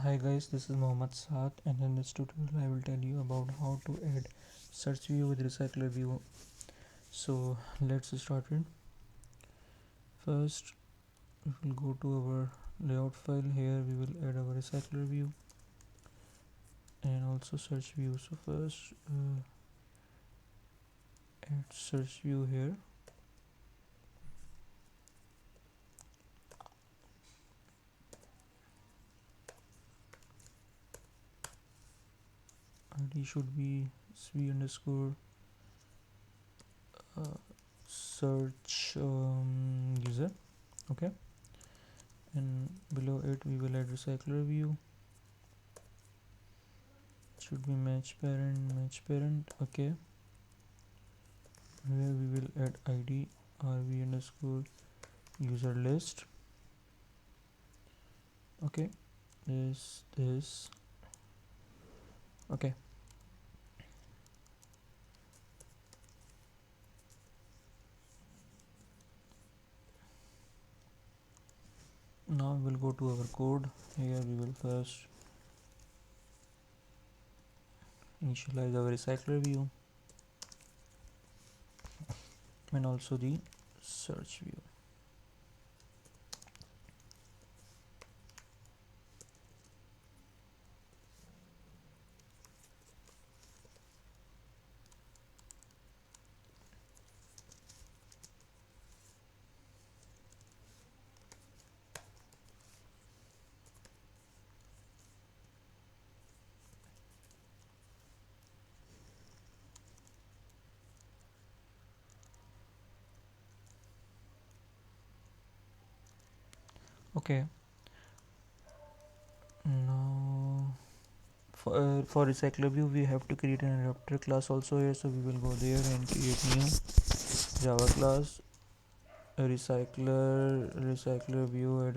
Hi guys, this is Mohammad Saad, and in this tutorial I will tell you about how to add search view with RecyclerView. So let's start it. First we will go to our layout file. Here we will add our RecyclerView and also search view. So first add search view here. ID should be sv underscore search user. Okay, and below it we will add RecyclerView. Should be match parent. Okay, where we will add id rv underscore user list. Okay, this okay. Now we'll go to our code. Here we will first initialize our RecyclerView and also the search view. Okay, now for RecyclerView we have to create an adapter class also here, so we will go there and create new Java class RecyclerView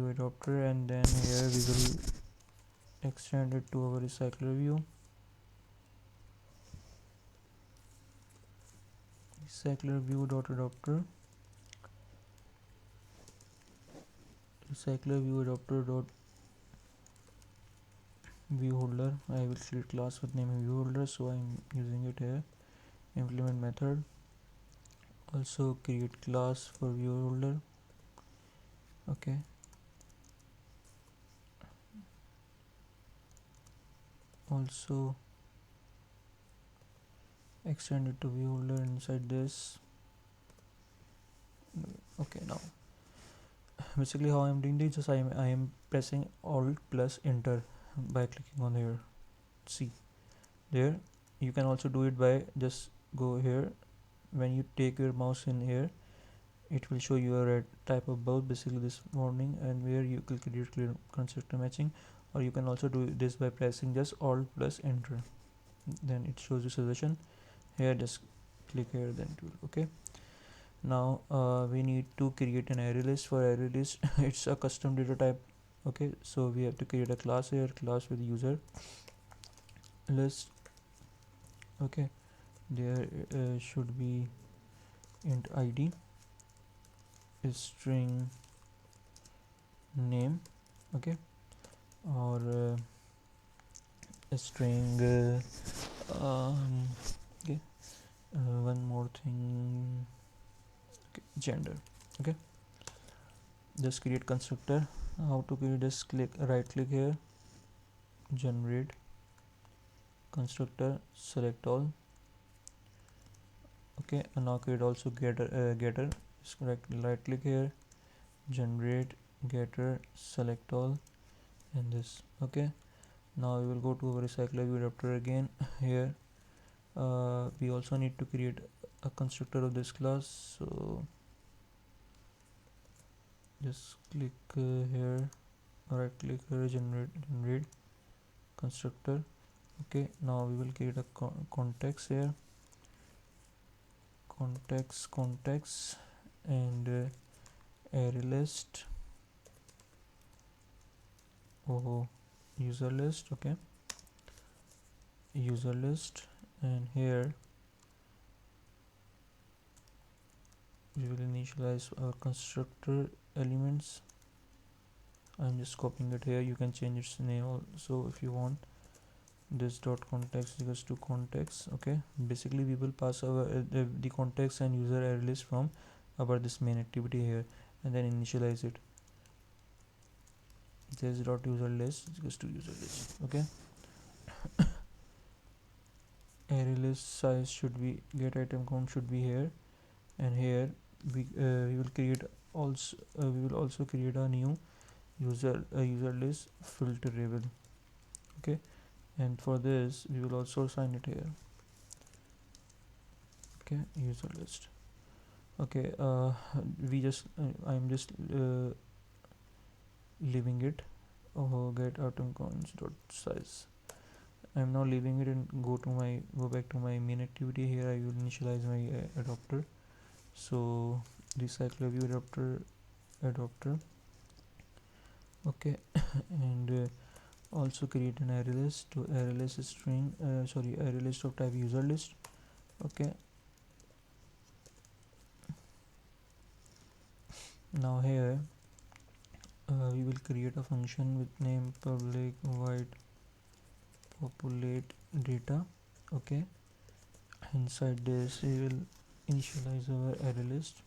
adapter, and then here we will extend it to our RecyclerView adapter dot view holder. I will create class with name view holder, so I'm using it here. Implement method, also create class for view holder. Okay, also extend it to view holder inside this. Okay, now basically how I'm doing this, just I am pressing alt plus enter by clicking on here. See there, you can also do it by just go here. When you take your mouse in here, it will show you a red type of bulb, basically this warning, and where you can create clear constructor matching, or you can also do this by pressing just alt plus enter. Then it shows you suggestion here, just click here, then it will. Okay, now we need to create an array list. For array list it's a custom data type. Okay, so we have to create a class here, class with user list. Okay, there should be int id, string name. Okay, or a string okay, one more thing, okay, gender. Okay, just create constructor. How to create? Just right click here, generate constructor, select all. Okay, and now create also getter. Just right click here, generate getter, select all, and this. Okay, now we will go to our RecyclerView adapter again. Here we also need to create a constructor of this class, so just click here, right click here, generate constructor. Okay, now we will create a context here, context and array list, user list. Okay, user list, and here we will initialize our constructor elements. I'm just copying it here. You can change its name also if you want. This dot context equals to context. Okay, basically we will pass our the context and user array list from our this main activity here, and then initialize it. This dot user list equals to user list. Okay, array list size should be, get item count should be here, and here we will create also we will also create a new user list filterable. Okay, and for this we will also assign it here. Okay, user list. Okay, we just I'm just leaving it. Oh, get item counts dot size. I'm now leaving it and go back to my main activity. Here I will initialize my adapter. So RecyclerView adapter. Okay, and also create an array list to array list string. Array list of type user list. Okay. Now here we will create a function with name public void populate data. Okay, inside this we will initialize our array list.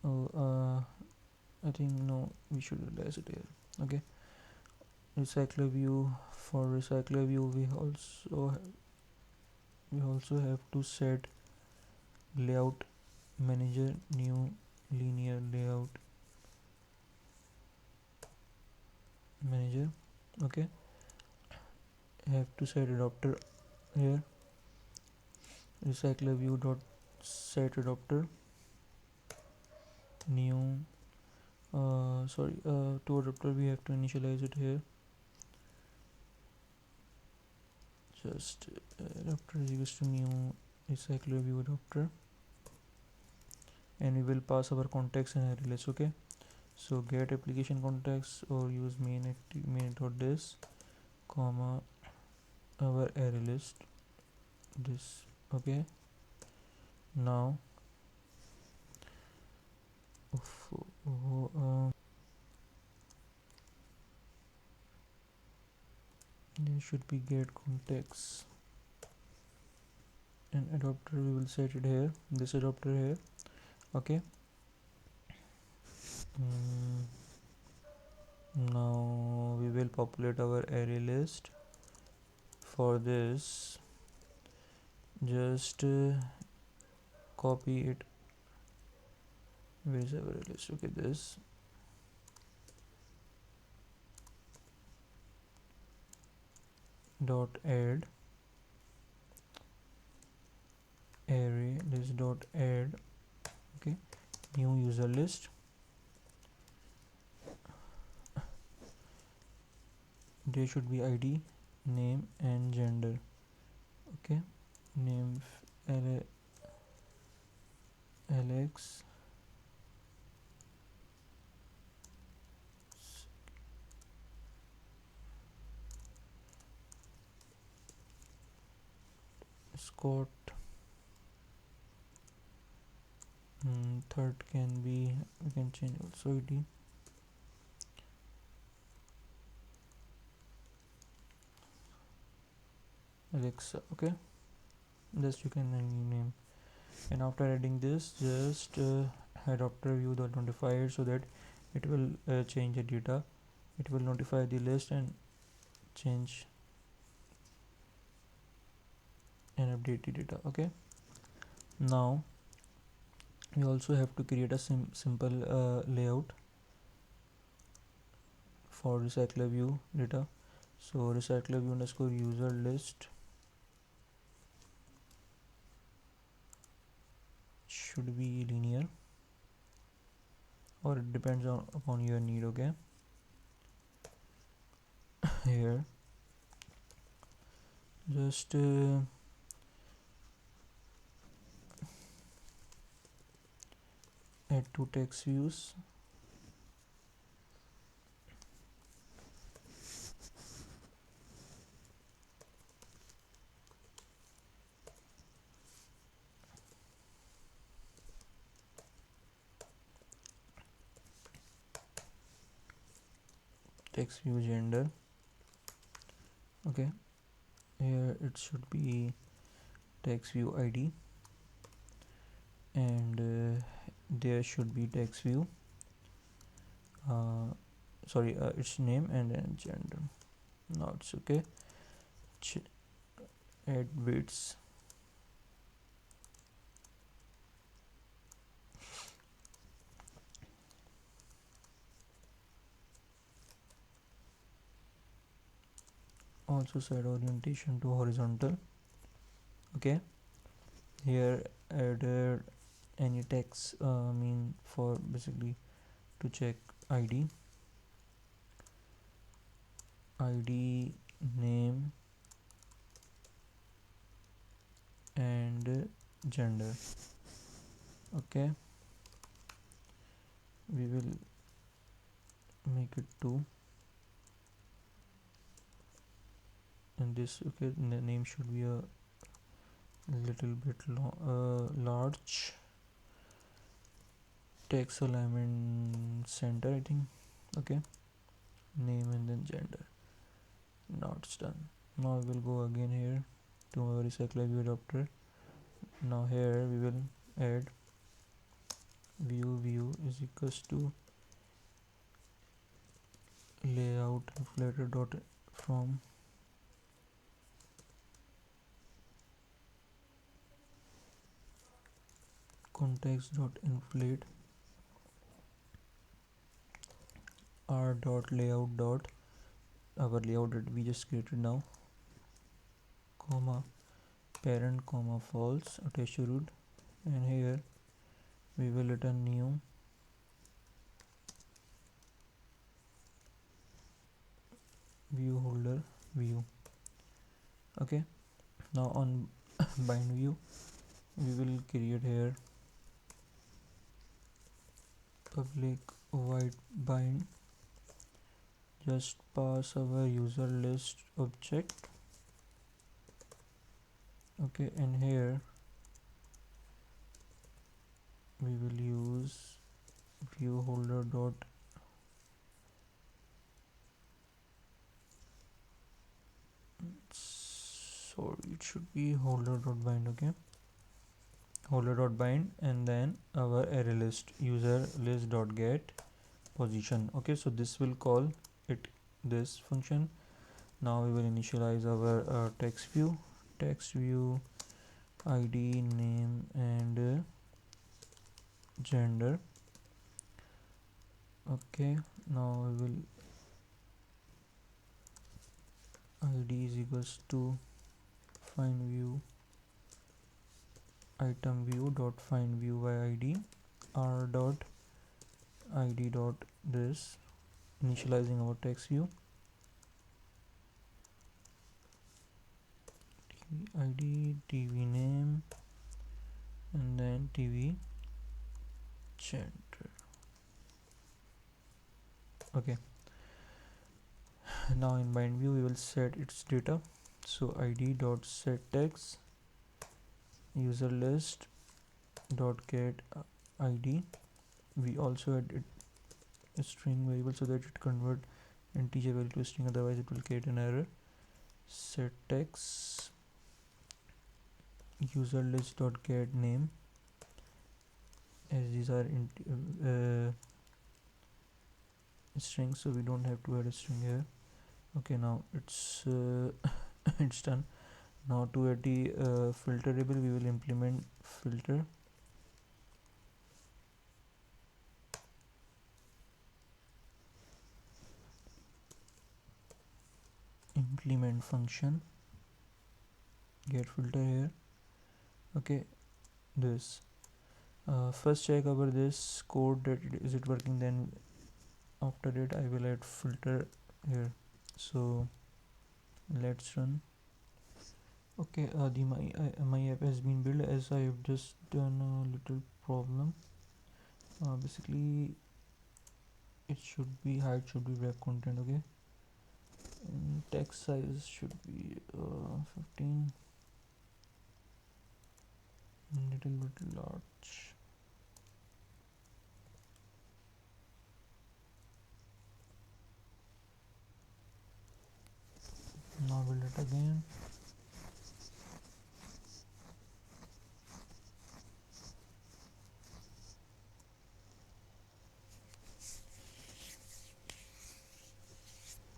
I think no, we should realize it here. Okay, RecyclerView. For RecyclerView we also have to set layout manager, new linear layout manager. Okay, have to set adapter here. RecyclerView dot set adapter new to adapter we have to initialize it here. Just adapter is equals to new RecyclerView adapter, and we will pass our context and array list. Okay, so get application context or use main dot this comma our array list this. Okay, now there should be get context and adapter. We will set it here, this adapter here. Okay, now we will populate our array list. For this just copy it. Where is our array list? Okay, this dot add array this dot add. Okay, new user list. There should be ID, name and gender. Okay, name Alex, Scott. Third can be, we can change also ID. Alexa. Okay, just you can name. And after adding this, just adapter view dot notify it, so that it will change the data. It will notify the list and change and update the data. Okay, now we also have to create a simple layout for RecyclerView data. So RecyclerView underscore user list should be linear, or it depends upon your need. Okay, here just add two text views. text view gender. Okay, here it should be text view id, and there should be text view its name and then gender. Now it's okay. Add widths. Also set orientation to horizontal. Okay, here added any text mean for basically to check id name and gender. Okay, we will make it 2, and this, okay, the name should be a little bit large. Text alignment center, I think. Okay, name and then gender. Now it's done. Now we will go again here to our RecyclerView adapter. Now here we will add view is equals to layout inflator dot from context dot inflate r dot layout dot our layout that we just created now, comma parent comma false attached root, and here we will return new view holder view. Okay, now on bind view we will create here public void bind, just pass our user list object. Okay, and here we will use view holder dot sorry it should be holder dot bind. Okay, holder dot bind, and then our array list user list dot get position. Okay, so this will call it this function. Now we will initialize our text view id name and gender. Okay, now we will id is equals to find view item view dot find view by id r dot id dot this, initializing our text view id tv name and then tv gender. Okay, now in bind view we will set its data, so id dot set text user list dot get id. We also added a string variable so that it convert integer value to string, otherwise it will create an error. Set text user list dot get name, as these are strings, so we don't have to add a string here. Okay, now it's it's done. Now to add the filterable, we will implement filter implement function get filter here. Okay, this first check over this code that is it working, then after it I will add filter here. So let's run. Okay, the my app has been built, as I have just done a little problem. Basically it should be height should be wrap content. Okay, and text size should be 15, little bit large. it again.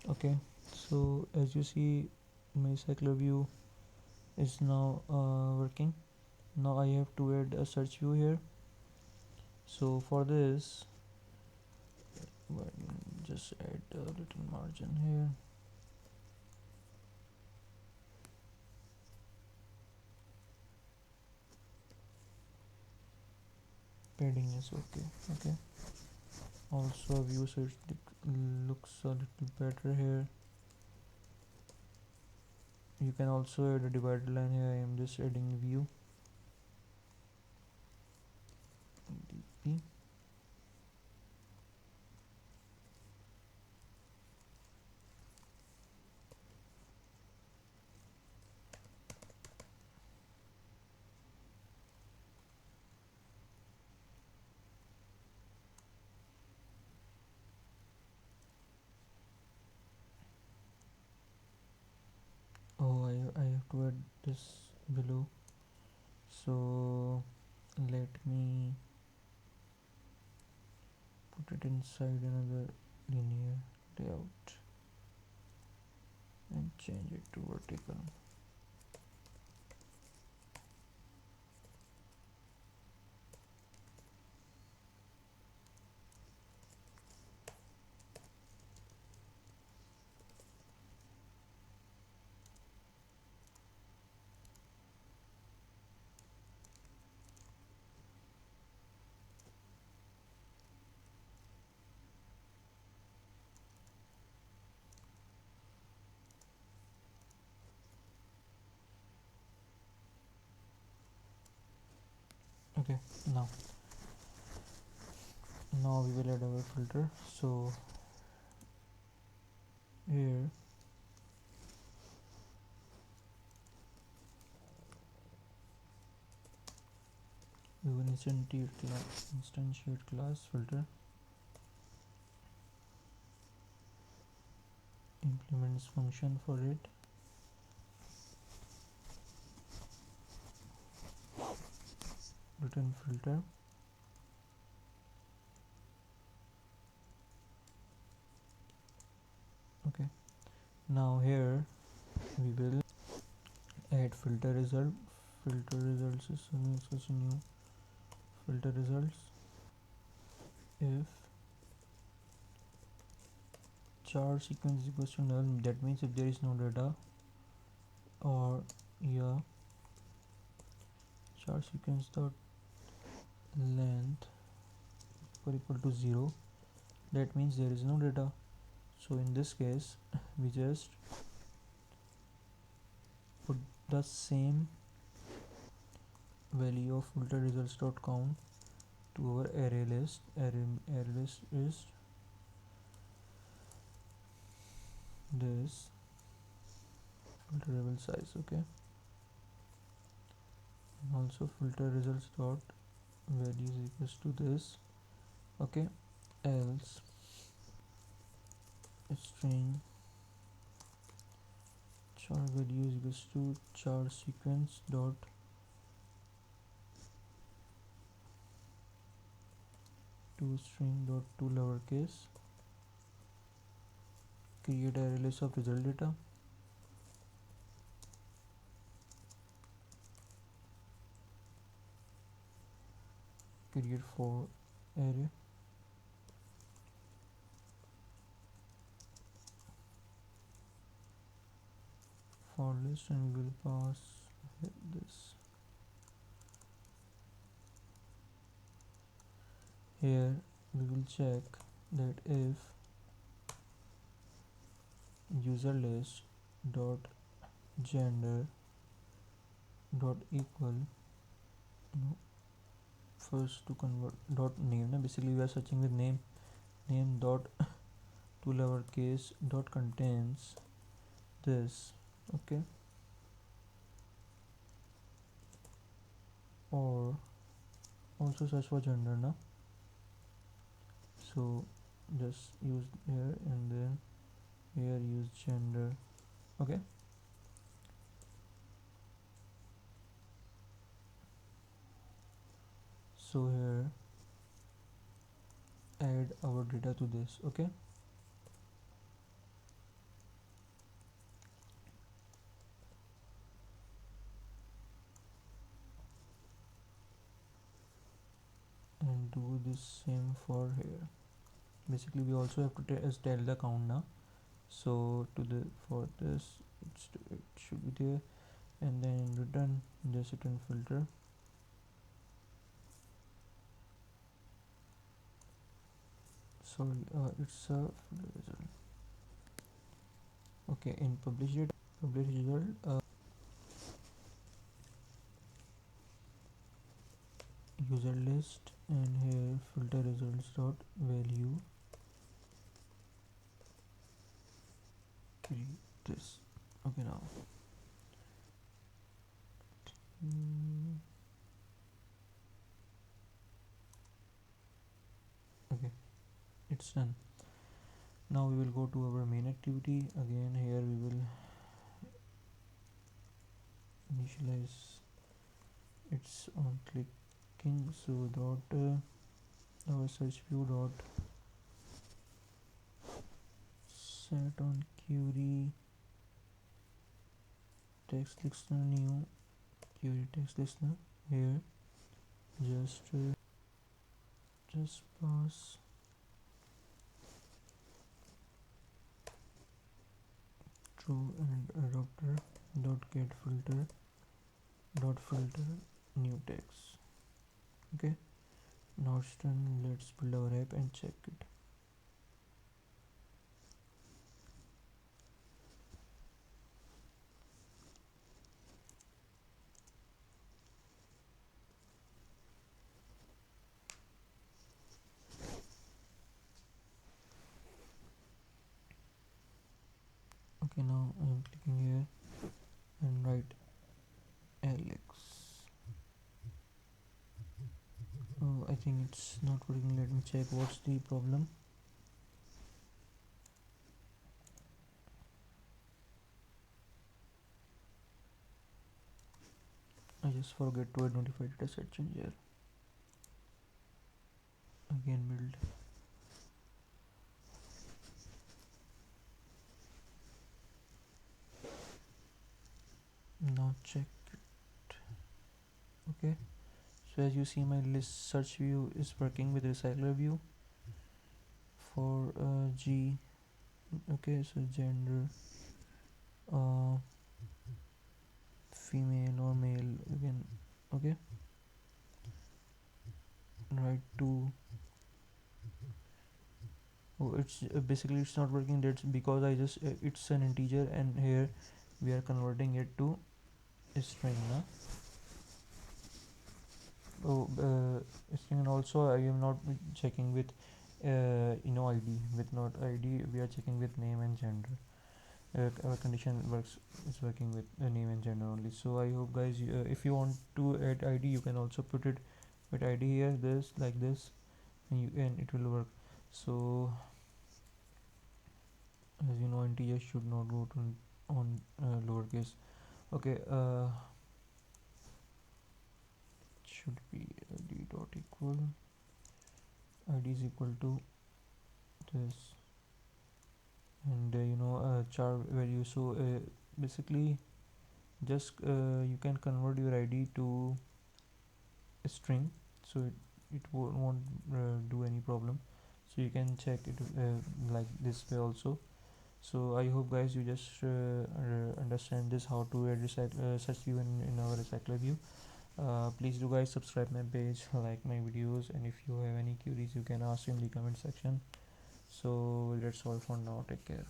Okay, so as you see, my cycler view is now working. Now I have to add a search view here. So for this, just add a little margin here. Padding is okay. Okay. Also view search looks a little better here. You can also add a divider line here. I am just adding view dp. Oh, I have to add this below. So let me put it inside another linear layout and change it to vertical. Okay, now we will add our filter. So here we will instantiate class filter, implements function for it, return filter. Okay, now here we will add filter result. Filter results is such a new filter results. If char sequence is equals to null, that means if there is no data, or yeah, char sequence dot length equal to 0, that means there is no data. So in this case we just put the same value of filter results dot count to our array list. Array list is this filterable size. Okay, and also filter results dot value is equals to this. Okay, else string char value is equals to char sequence dot to string dot to lowercase, create array list of result data, create for array, for list, and we will pass this. Here we will check that if user list dot gender dot equal, no, first to convert dot name. Basically we are searching with name dot to lowercase dot contains this. Okay, or also search for gender now. So just use here, and then here use gender. Okay, So here add our data to this. Okay, and do the same for here. Basically we also have to tell the count now. So to the for this it should be there, and then in return just return filter. Sorry, it's a result. Okay, in publish result, user list, and here filter results dot value create this. Okay, now okay, it's done. Now we will go to our main activity. Again here we will initialize it's on clicking. So dot our search view dot set on query text listener new query text listener. Here just pass true and adapter dot get filter dot filter new text. Okay, now it's done. Let's build our app and check it. Okay, now I am clicking here and write Alex. Oh, I think it's not working. Let me check what's the problem. I just forget to add notified data set change here. Again build. Now check it. Okay, so as you see my list search view is working with RecyclerView for G. Okay, so gender, uh, female or male again. Okay, right to. Oh, it's basically it's not working. That's because I just it's an integer, and here we are converting it to a string. Huh? Oh, and also I am not checking with ID. With not ID we are checking with name and gender. Our condition works is working with name and gender only. So I hope guys if you want to add ID you can also put it with ID here, this like this, and it will work. So as you know integer should not go to on lowercase. Okay, should be id dot equal id is equal to this, and char value. So basically just you can convert your id to a string, so it won't do any problem. So you can check it like this way also. So I hope guys you just understand this how to add such view in our RecyclerView. Please do guys subscribe my page, like my videos, and if you have any queries you can ask in the comment section. So that's all for now. Take care.